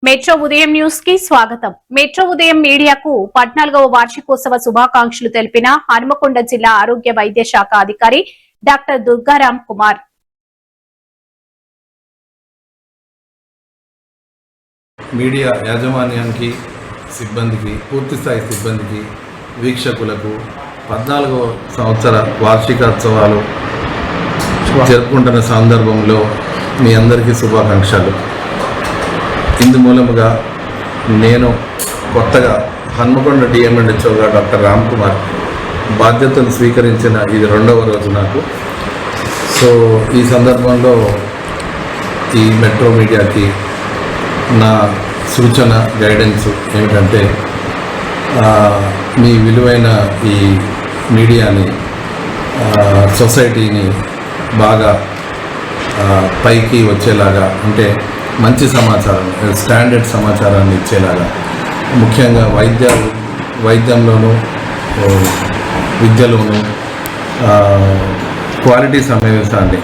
Metro ఉదయం news కి స్వాగతం. మెట్రో ఉదయం మీడియాకు 14వ వార్షికోత్సవ శుభాకాంక్షలు తెలిపిన హనుమకొండ జిల్లా ఆరోగ్య వైద్య శాఖ అధికారి డాక్టర్ దుర్గారాం కుమార్. మీడియా యాజమాన్యానికి, సిబ్బందికి, పూర్తిస్థాయి సిబ్బందికి, వీక్షకులకు 14వ సంవత్సర వార్షికోత్సవాలు జరుపుకుంటున్న సందర్భంలో మీ అందరికీ శుభాకాంక్షలు. ఇందు మూలముగా నేను కొత్తగా హన్మకొండ డిఎంఎండ్హెచ్ఓగా డాక్టర్ రామ్ కుమార్ బాధ్యతలు స్వీకరించిన ఇది 2వ రోజు నాకు. సో ఈ సందర్భంలో ఈ మెట్రో మీడియాకి నా సూచన గైడెన్స్ ఏమిటంటే, మీ విలువైన ఈ మీడియాని, సొసైటీని బాగా పైకి వచ్చేలాగా, అంటే మంచి సమాచారం, స్టాండర్డ్ సమాచారాన్ని ఇచ్చేలాగా, ముఖ్యంగా వైద్యంలోనూ విద్యలోనూ క్వాలిటీ సమావేశాన్ని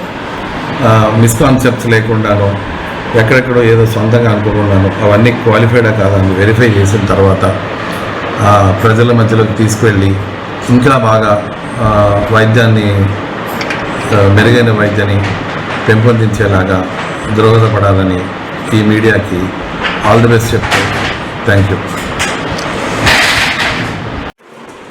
మిస్కాన్సెప్ట్స్ లేకుండాను, ఎక్కడెక్కడో ఏదో సొంతంగా అనుకోకుండాను అవన్నీ క్వాలిఫైడా కాదని వెరిఫై చేసిన తర్వాత ప్రజల మధ్యలోకి తీసుకువెళ్ళి ఇంకా బాగా వైద్యాన్ని, మెరుగైన వైద్యాన్ని పెంపొందించేలాగా దోహదపడాలని ఈ మీడియాకి ఆల్ ది బెస్ట్ చెప్తాను. Thank you.